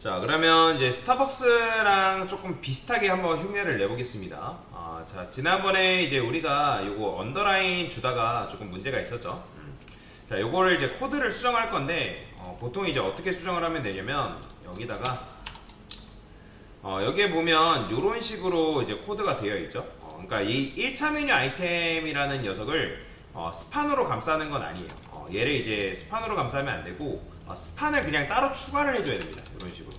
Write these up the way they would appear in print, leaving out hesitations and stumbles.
자, 그러면 이제 스타벅스랑 조금 비슷하게 한번 흉내를 내보겠습니다. 자, 지난번에 이제 우리가 요거 언더라인 주다가 조금 문제가 있었죠. 자, 요거를 이제 코드를 수정할 건데, 보통 이제 어떻게 수정을 하면 되냐면, 여기다가, 여기에 보면 요런 식으로 이제 코드가 되어 있죠. 그러니까 이 1차 메뉴 아이템이라는 녀석을 스판으로 감싸는 건 아니에요. 얘를 이제 스판으로 감싸면 안 되고, 스판을 그냥 따로 추가를 해줘야 됩니다. 이런 식으로.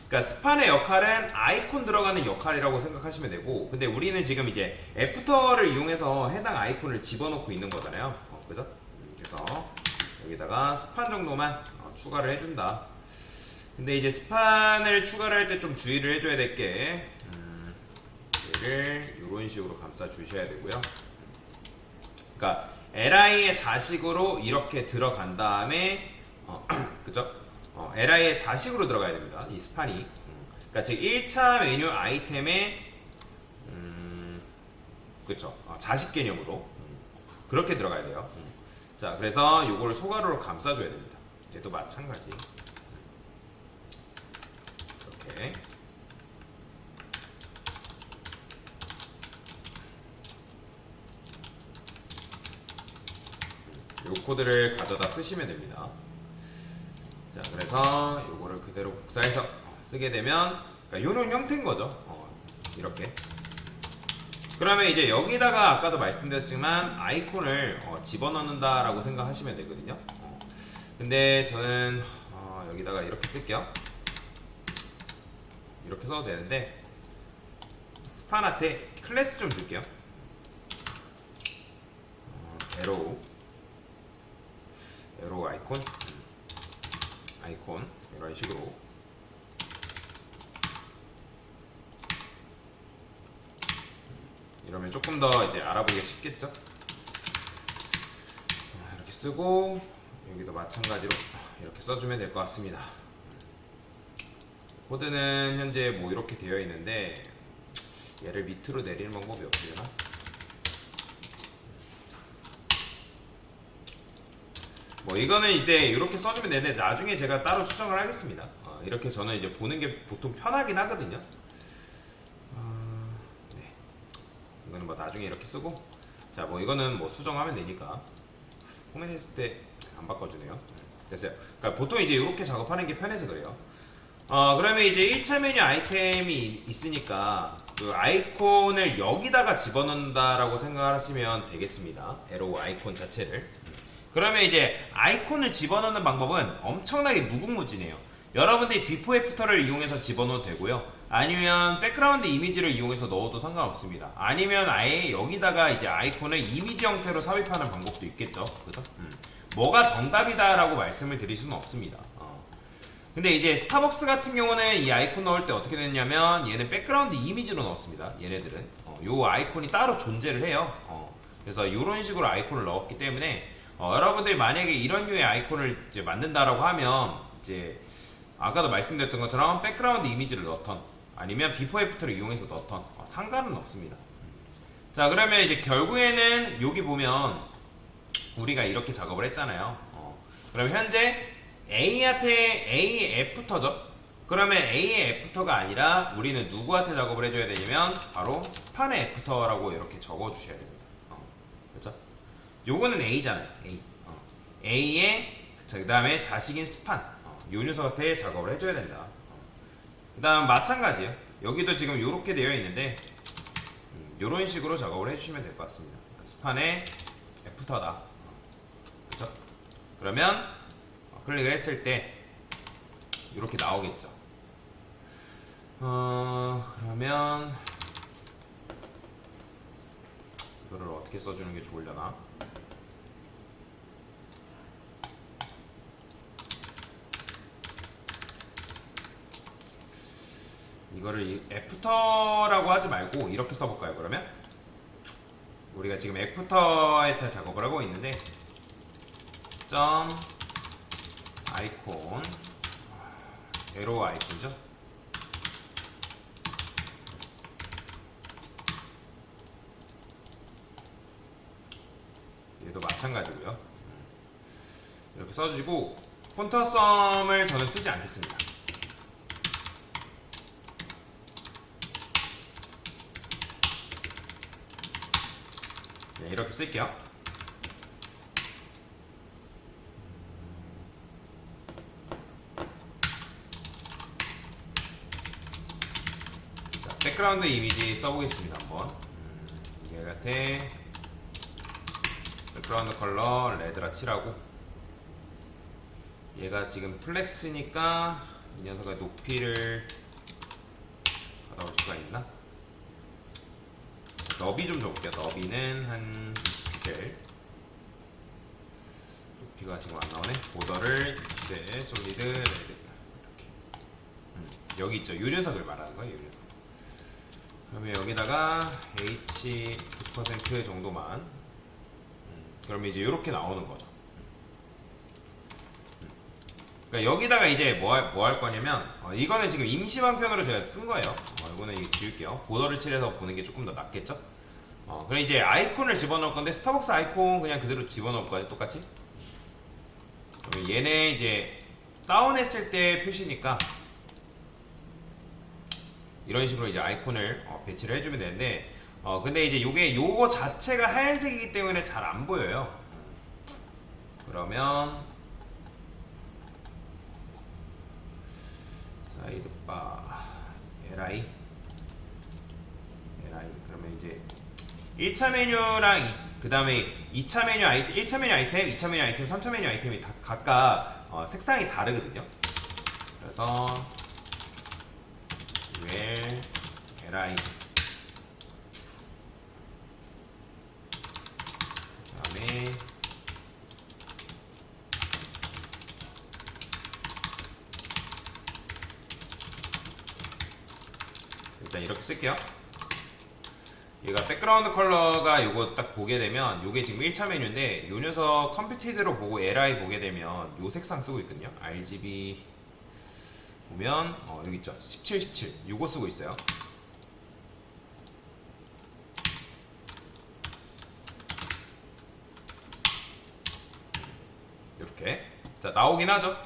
그러니까 스판의 역할은 아이콘 들어가는 역할이라고 생각하시면 되고, 근데 우리는 지금 이제 애프터를 이용해서 해당 아이콘을 집어넣고 있는 거잖아요. 그죠? 그래서 여기다가 스판 정도만 추가를 해준다. 근데 이제 스판을 추가를 할 때 좀 주의를 해줘야 될 게, 얘를 이런 식으로 감싸 주셔야 되고요. 그러니까 li의 자식으로 이렇게 들어간 다음에 그죠? li의 자식으로 들어가야 됩니다. 이 스판이. 그러니까 즉 1차 메뉴 아이템의 그쵸? 자식 개념으로 그렇게 들어가야 돼요. 자, 그래서 요거를 소가로로 감싸줘야 됩니다. 얘도 마찬가지. 이렇게. 요 코드를 가져다 쓰시면 됩니다. 자, 그래서 요거를 그대로 복사해서 쓰게 되면, 그러니까 요런 형태인 거죠. 이렇게. 그러면 이제 여기다가 아까도 말씀드렸지만 아이콘을 집어넣는다라고 생각하시면 되거든요. 근데 저는 여기다가 이렇게 쓸게요. 이렇게 써도 되는데 스판한테 클래스 좀 줄게요. 에로우 아이콘 이런 식으로. 이러면 조금 더 이제 알아보기가 쉽겠죠? 이렇게 쓰고 여기도 마찬가지로 이렇게 써주면 될 것 같습니다. 코드는 현재 뭐 이렇게 되어 있는데 얘를 밑으로 내리는 방법이 없으려나? 뭐 이거는 이제 이렇게 써주면 되는데 나중에 제가 따로 수정을 하겠습니다. 이렇게 저는 이제 보는 게 보통 편하긴 하거든요. 네. 이거는 뭐 나중에 이렇게 쓰고, 자, 뭐 이거는 뭐 수정하면 되니까. 포맷했을 때 안 바꿔주네요. 됐어요. 그러니까 보통 이제 이렇게 작업하는 게 편해서 그래요. 그러면 이제 1차 메뉴 아이템이 있으니까 그 아이콘을 여기다가 집어넣는다라고 생각하시면 되겠습니다. 에로우 아이콘 자체를. 그러면 이제 아이콘을 집어넣는 방법은 엄청나게 무궁무진해요. 여러분들이 비포 애프터를 이용해서 집어넣어도 되고요. 아니면 백그라운드 이미지를 이용해서 넣어도 상관없습니다. 아니면 아예 여기다가 이제 아이콘을 이미지 형태로 삽입하는 방법도 있겠죠. 그죠? 뭐가 정답이다라고 말씀을 드릴 수는 없습니다. 근데 이제 스타벅스 같은 경우는 이 아이콘 넣을 때 어떻게 됐냐면 얘는 백그라운드 이미지로 넣었습니다. 얘네들은 요 아이콘이 따로 존재를 해요. 그래서 이런 식으로 아이콘을 넣었기 때문에 여러분들이 만약에 이런 류의 아이콘을 이제 만든다라고 하면 이제 아까도 말씀드렸던 것처럼 백그라운드 이미지를 넣던 아니면 비포 애프터를 이용해서 넣던 상관은 없습니다. 자, 그러면 이제 결국에는 여기 보면 우리가 이렇게 작업을 했잖아요. 그럼 현재 A한테 A 애프터죠. 그러면 A의 애프터가 아니라 우리는 누구한테 작업을 해줘야 되냐면 바로 스판의 애프터라고 이렇게 적어주셔야 됩니다. 그렇죠? 요거는 A잖아요. A. A의 그 다음에 자식인 스판. 요 녀석한테 작업을 해줘야 된다. 그 다음 마찬가지예요. 여기도 지금 요렇게 되어 있는데 요런 식으로 작업을 해주시면 될 것 같습니다. 스판의 애프터다. 그렇죠? 그러면 클릭을 했을 때 이렇게 나오겠죠. 그러면 이거를 어떻게 써주는 게 좋으려나? 이거를 애프터라고 하지 말고 이렇게 써볼까요? 그러면 우리가 지금 애프터에 작업을 하고 있는데 점 아이콘 에로 아이콘이죠. 얘도 마찬가지고요. 이렇게 써주고 폰트 썸을 저는 쓰지 않겠습니다. 네, 이렇게 쓸게요. 자, 백그라운드 이미지 써보겠습니다. 한번. 얘 같아. 백그라운드 컬러 레드라 칠하고. 얘가 지금 플렉스니까 이 녀석의 높이를 받아올 수가 있나? 너비 좀 줘볼게요. 너비는 한 20픽셀. 높이가 지금 안 나오네. 보더를 20픽셀, 솔리드, 레드. 이렇게. 여기 있죠. 요 녀석을 말하는 거예요. 요 녀석. 그러면 여기다가 H 9% 정도만. 그러면 이제 이렇게 나오는 거죠. 그러니까 여기다가 이제 뭐 할 거냐면 이거는 지금 임시 방편으로 제가 쓴 거예요. 이거는 이거 지울게요. 보더를 칠해서 보는 게 조금 더 낫겠죠? 그럼 이제 아이콘을 집어넣을 건데 스타벅스 아이콘 그냥 그대로 집어넣을 거예요. 똑같이. 그럼 얘네 이제 다운했을 때 표시니까 이런 식으로 이제 아이콘을 배치를 해주면 되는데 근데 이제 요거 자체가 하얀색이기 때문에 잘 안 보여요. 그러면 사이드바 li 그러면 이제 1차 메뉴랑 그 다음에 2차 메뉴 아이템, 1차 메뉴 아이템, 2차 메뉴 아이템, 3차 메뉴 아이템이 다 각각 색상이 다르거든요. 그래서 vel li 그 다음에 일단 이렇게 쓸게요. 얘가 백그라운드 컬러가 요거 딱 보게 되면 요게 지금 1차 메뉴인데 요 녀석 컴퓨티드로 보고 li 보게 되면 요 색상 쓰고 있거든요. RGB 보면 여기 있죠. 17, 17 요거 쓰고 있어요. 이렇게 자 나오긴 하죠.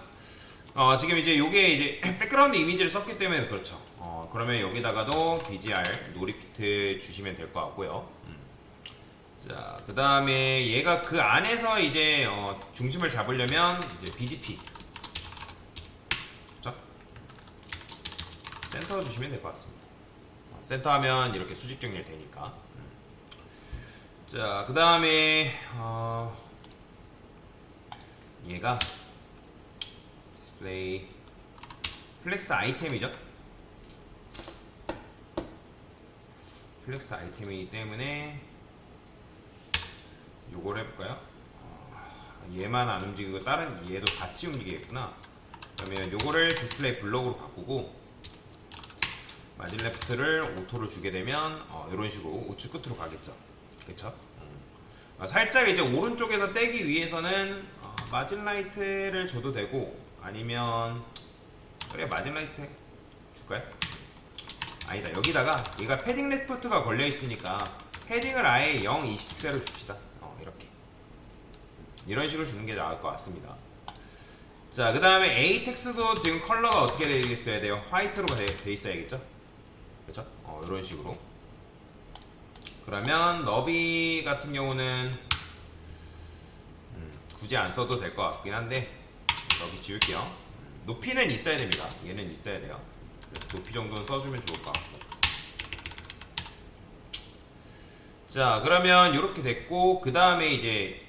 지금 이제 요게 이제 백그라운드 이미지를 썼기 때문에 그렇죠. 그러면 여기다가도 BGR 놀이키트 주시면 될 것 같고요. 자, 그 다음에 얘가 그 안에서 이제 중심을 잡으려면 이제 BGP 그렇죠? 센터 주시면 될 것 같습니다. 센터 하면 이렇게 수직 정렬 되니까. 자, 그 다음에 얘가 디스플레이 플렉스 아이템이죠. 플렉스 아이템이기 때문에 요걸 해볼까요? 얘만 안 움직이고 다른 얘도 같이 움직이겠구나. 그러면 요거를 디스플레이 블록으로 바꾸고 마진 레프트를 오토로 주게 되면 이런 식으로 우측 끝으로 가겠죠. 그쵸? 살짝 이제 오른쪽에서 떼기 위해서는 마진 라이트를 줘도 되고 아니면 그래 마진 라이트 줄까요? 아니다. 여기다가 얘가 패딩 레프트가 걸려 있으니까 패딩을 아예 0, 20픽셀로 줍시다. 이렇게 이런 식으로 주는 게 나을 것 같습니다. 자, 그 다음에 ATEX도 지금 컬러가 어떻게 되어 있어야 돼요? 화이트로 돼 있어야겠죠? 그렇죠? 이런 식으로. 그러면 너비 같은 경우는 굳이 안 써도 될 것 같긴 한데 너비 지울게요. 높이는 있어야 됩니다. 얘는 있어야 돼요. 높이 정도는 써주면 좋을 것 같고. 자, 그러면 이렇게 됐고 그 다음에 이제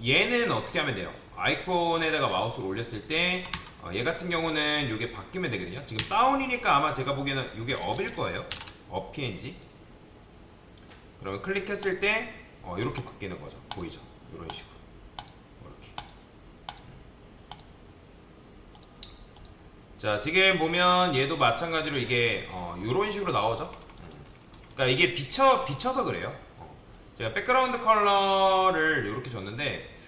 얘는 어떻게 하면 돼요? 아이콘에다가 마우스를 올렸을 때 얘 같은 경우는 이게 바뀌면 되거든요. 지금 다운이니까 아마 제가 보기에는 이게 업일 거예요. 업 PNG. 그러면 클릭했을 때 이렇게 바뀌는 거죠. 보이죠? 이런 식으로. 이렇게. 자, 지금 보면 얘도 마찬가지로 이게 이런 식으로 나오죠. 그러니까 이게 비쳐서 그래요. 제가 백그라운드 컬러를 이렇게 줬는데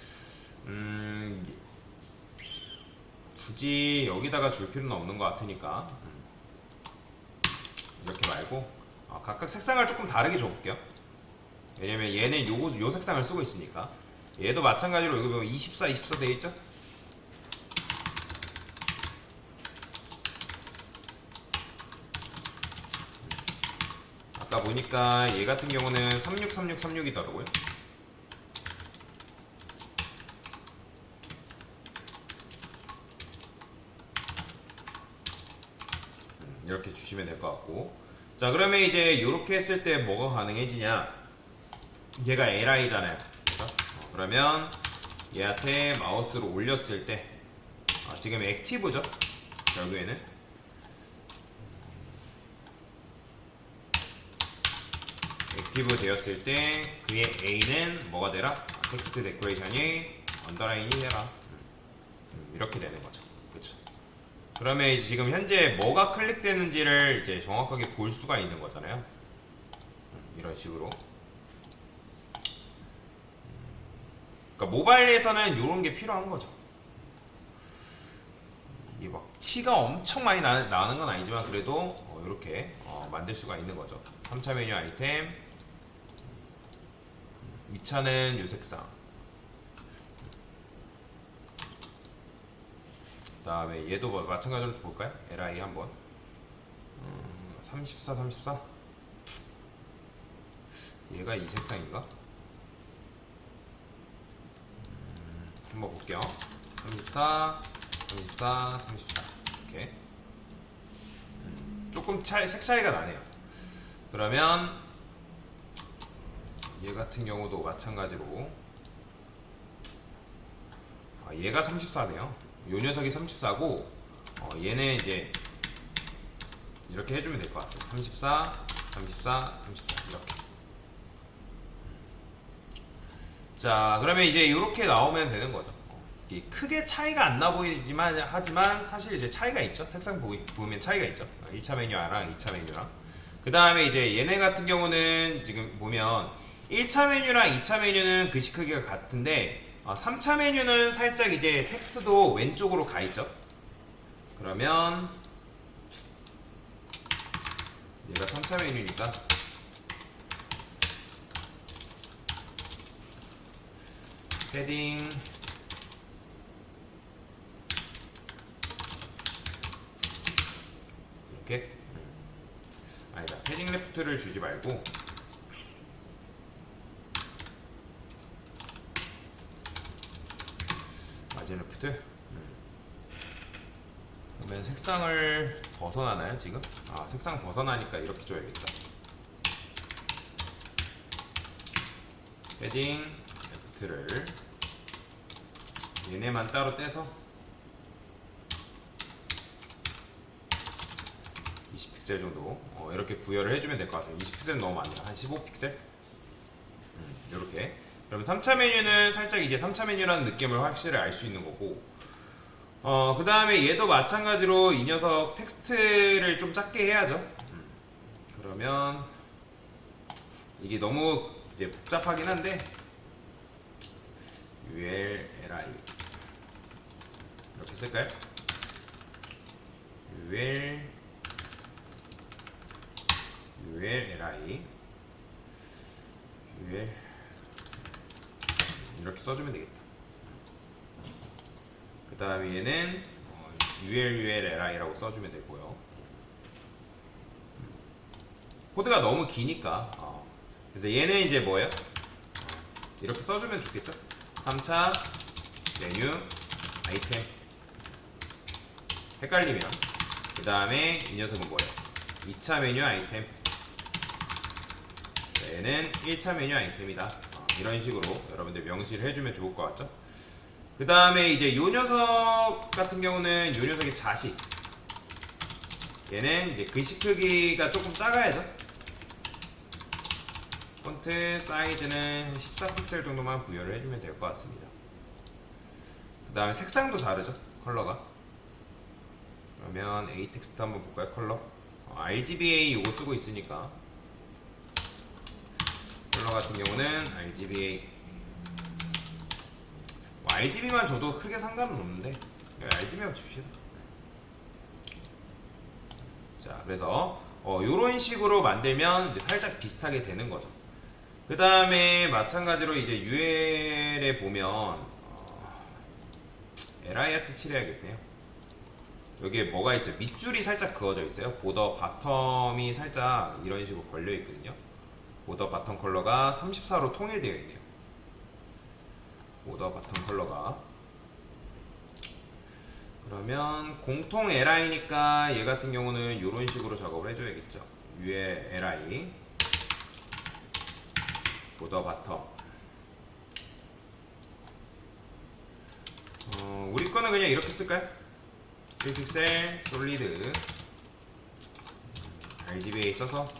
굳이 여기다가 줄 필요는 없는 것 같으니까 이렇게 말고 각각 색상을 조금 다르게 줘볼게요. 왜냐면 얘는 요 색상을 쓰고 있으니까. 얘도 마찬가지로 여기 보면 24, 24 되어있죠? 아까 보니까 얘 같은 경우는 36, 36, 36이더라고요. 이렇게 주시면 될 것 같고, 자 그러면 이제 이렇게 했을 때 뭐가 가능해지냐, 얘가 li잖아요. 그렇죠? 그러면 얘한테 마우스로 올렸을 때 지금 액티브죠, 결국에는. 액티브 되었을 때 그의 A는 뭐가 되라? 텍스트 데코레이션이 언더라인이 되라. 이렇게 되는 거죠. 그렇죠? 그러면 이제 지금 현재 뭐가 클릭되는지를 이제 정확하게 볼 수가 있는 거잖아요. 이런 식으로. 그러니까 모바일에서는 이런 게 필요한 거죠. 이게 막 티가 엄청 많이 나는 건 아니지만 그래도 이렇게 만들 수가 있는 거죠. 3차 메뉴 아이템, 2차는 요 색상, 그 다음에 얘도 마찬가지로 볼까요? li 한번 34, 34 얘가 이 색상인가? 한번 볼게요. 34, 34, 34 이렇게 조금 색 차이가 나네요. 그러면 얘 같은 경우도 마찬가지로 얘가 34네요. 요 녀석이 34고 얘는 이제 이렇게 해주면 될 것 같아요. 34, 34, 34 이렇게. 자 그러면 이제 이렇게 나오면 되는 거죠. 크게 차이가 안 나 보이지만 하지만 사실 이제 차이가 있죠. 색상 보면 차이가 있죠. 1차 메뉴랑 2차 메뉴랑. 그 다음에 이제 얘네 같은 경우는 지금 보면 1차 메뉴랑 2차 메뉴는 글씨 크기가 같은데 3차 메뉴는 살짝 이제 텍스트도 왼쪽으로 가 있죠. 그러면 얘가 3차 메뉴니까 패딩 이렇게 아니다, 패딩 레프트를 주지 말고 마진 레프트. 그러면 색상을 벗어나나요 지금? 색상 벗어나니까 이렇게 줘야겠다. 패딩 레프트를 얘네만 따로 떼서 20픽셀 정도 이렇게 부여를 해주면 될 것 같아요. 20픽셀은 너무 많네요. 한 15픽셀? 이렇게. 그러면 3차 메뉴는 살짝 이제 3차 메뉴라는 느낌을 확실히 알 수 있는 거고, 그 다음에 얘도 마찬가지로 이 녀석 텍스트를 좀 작게 해야죠. 그러면 이게 너무 이제 복잡하긴 한데 ul li 이렇게 쓸까요? ul li ul 이렇게 써주면 되겠다. 그 다음에 얘는 ulli라고 써주면 되고요. 코드가 너무 기니까 그래서 얘는 이제 뭐예요? 이렇게 써주면 좋겠죠? 3차 메뉴 아이템. 헷갈리면 그 다음에 이 녀석은 뭐예요? 2차 메뉴 아이템. 얘는 1차 메뉴 아이템이다. 이런 식으로 여러분들 명시를 해주면 좋을 것 같죠? 그 다음에 이제 요 녀석 같은 경우는 요 녀석의 자식. 얘는 이제 글씨 크기가 조금 작아야죠. 폰트 사이즈는 14픽셀 정도만 부여를 해주면 될 것 같습니다. 그 다음에 색상도 다르죠, 컬러가. 그러면 A 텍스트 한번 볼까요? 컬러 RGBA 이거 쓰고 있으니까 컬러 같은 경우는 RGBA. RGB만 줘도 크게 상관은 없는데 RGB만 줍시다. 자 그래서 요런 식으로 만들면 이제 살짝 비슷하게 되는 거죠. 그 다음에 마찬가지로 이제 UL에 보면 li 아트 칠해야겠네요. 여기에 뭐가 있어요? 밑줄이 살짝 그어져 있어요. 보더 바텀이 살짝 이런 식으로 걸려 있거든요. 보더 바텀 컬러가 34로 통일되어 있네요. 보더 바텀 컬러가. 그러면 공통 li니까 얘 같은 경우는 이런 식으로 작업을 해줘야겠죠. 위에 li 보더 바텀. 우리 거는 그냥 이렇게 쓸까요? 1픽셀 솔리드 RGBA 써서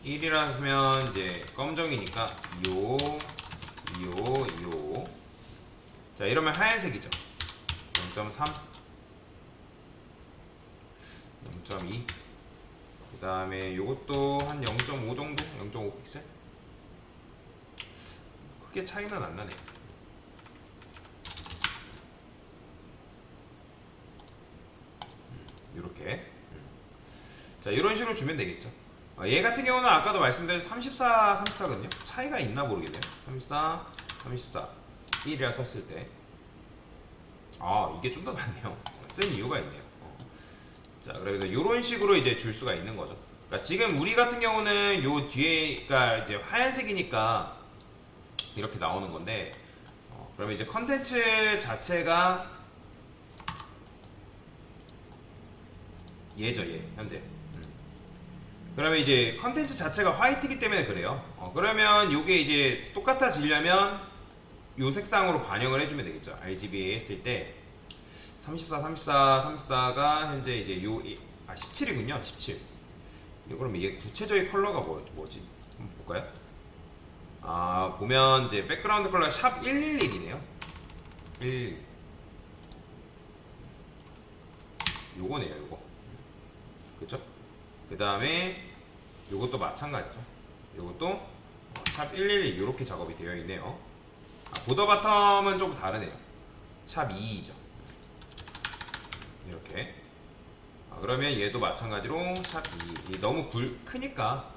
1이라면 이제 검정이니까 요. 자, 이러면 하얀색이죠. 0.3, 0.2. 그 다음에 요것도 한 0.5 정도? 0.5 픽셀? 크게 차이는 안 나네. 요렇게. 자, 이런 식으로 주면 되겠죠. 얘 같은 경우는 아까도 말씀드린 34, 34거든요. 차이가 있나 모르겠네요. 34, 34. 1이라 썼을 때. 이게 좀 더 낫네요. 쓴 이유가 있네요. 자, 그래서 이런 식으로 이제 줄 수가 있는 거죠. 그러니까 지금 우리 같은 경우는 요 뒤에가 이제 하얀색이니까 이렇게 나오는 건데, 그러면 이제 컨텐츠 자체가 얘죠, 얘 현재. 그러면 이제 컨텐츠 자체가 화이트이기 때문에 그래요. 그러면 요게 이제 똑같아지려면 요 색상으로 반영을 해주면 되겠죠. RGBA 했을 때 34, 34, 34가 현재 이제 17이군요. 17. 그럼 이게 구체적인 컬러가 뭐지? 한번 볼까요? 보면 이제 백그라운드 컬러가 샵 111이네요. 1. 요거네요, 요거. 그쵸? 그 다음에 요것도 마찬가지죠. 요것도 샵 111 이렇게 작업이 되어 있네요. 보더 바텀은 조금 다르네요. 샵 2이죠. 이렇게. 그러면 얘도 마찬가지로 샵 2. 너무 크니까.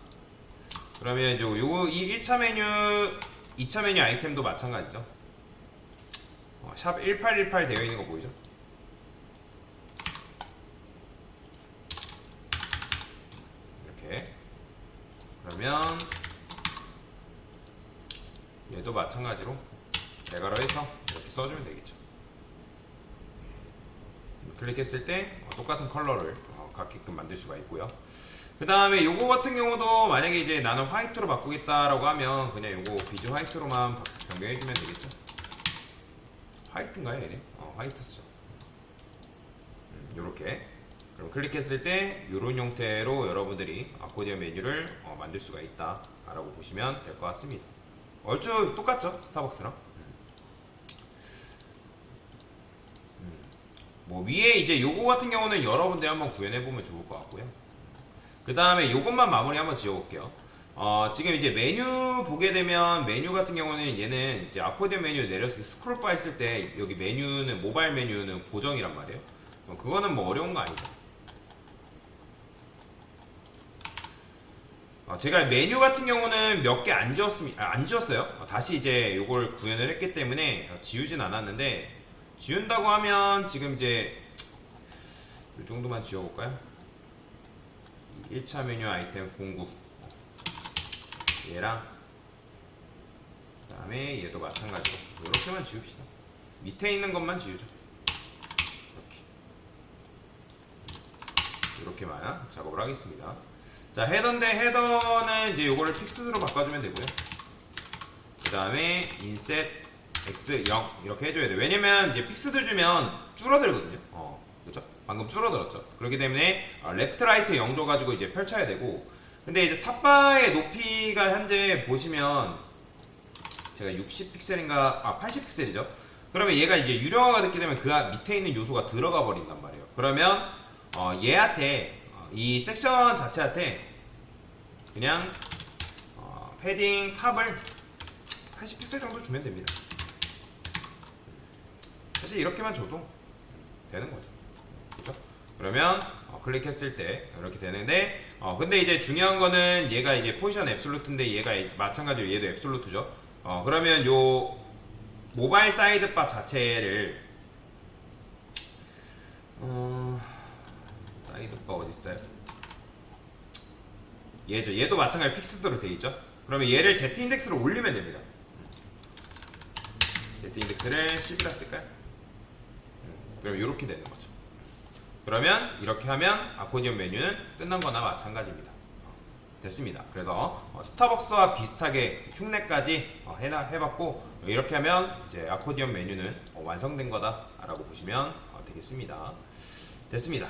그러면 이제 이 1차 메뉴, 2차 메뉴 아이템도 마찬가지죠. 샵 1818 되어 있는 거 보이죠? 이렇게. 그러면 얘도 마찬가지로 레가로 해서 이렇게 써주면 되겠죠. 클릭했을 때 똑같은 컬러를 갖게끔 만들 수가 있고요. 그 다음에 요거 같은 경우도 만약에 이제 나는 화이트로 바꾸겠다라고 하면 그냥 요거 비즈 화이트로만 변경해주면 되겠죠. 화이트인가요, 얘네? 화이트 쓰죠. 요렇게. 그럼 클릭했을 때 이런 형태로 여러분들이 아코디언 메뉴를 만들 수가 있다라고 보시면 될 것 같습니다. 얼추 똑같죠? 스타벅스랑. 뭐 위에 이제 요거 같은 경우는 여러분들이 한번 구현해 보면 좋을 것 같고요. 그 다음에 요것만 마무리 한번 지어볼게요. 지금 이제 메뉴 보게 되면 메뉴 같은 경우는 얘는 이제 아코디언 메뉴 내렸을 때 스크롤 바 했을 때 여기 메뉴는 모바일 메뉴는 고정이란 말이에요. 그거는 뭐 어려운 거 아니죠. 제가 메뉴 같은 경우는 몇 개 안 지웠어요. 다시 이제 요걸 구현을 했기 때문에 지우진 않았는데, 지운다고 하면 지금 이제 이 정도만 지워볼까요? 1차 메뉴 아이템 공구 얘랑 그 다음에 얘도 마찬가지로 이렇게만 지웁시다. 밑에 있는 것만 지우죠. 이렇게만 작업을 하겠습니다. 자, 헤더인데 헤더는 이제 요거를 픽스로 바꿔주면 되고요. 그 다음에 인셋 x0 이렇게 해줘야 돼. 왜냐면 이제 픽스드 주면 줄어들거든요. 그렇죠? 방금 줄어들었죠. 그렇기 때문에 레프트 라이트 0 줘가지고 이제 펼쳐야 되고, 근데 이제 탑바의 높이가 현재 보시면 제가 60픽셀인가 80픽셀이죠. 그러면 얘가 이제 유령화가 됐기 때문에 그 밑에 있는 요소가 들어가 버린단 말이에요. 그러면 얘한테 이 섹션 자체한테 그냥 패딩 탑을 80픽셀 정도 주면 됩니다. 사실 이렇게만 줘도 되는 거죠. 그렇죠? 그러면 클릭했을 때 이렇게 되는데, 근데 이제 중요한 거는 얘가 이제 포지션 앱솔루트인데 얘가 마찬가지로 얘도 앱솔루트죠. 그러면 요 모바일 사이드바 자체를 사이드바 어디 있어요? 얘죠. 얘도 마찬가지로 픽스드로 돼 있죠. 그러면 얘를 Z 인덱스로 올리면 됩니다. get 인덱스를 10이라 쓸까요? 그럼 이렇게 되는 거죠. 그러면 이렇게 하면 아코디언 메뉴는 끝난 거나 마찬가지입니다. 됐습니다. 그래서 스타벅스와 비슷하게 흉내까지 해봤고, 이렇게 하면 이제 아코디언 메뉴는 완성된 거다라고 보시면 되겠습니다. 됐습니다.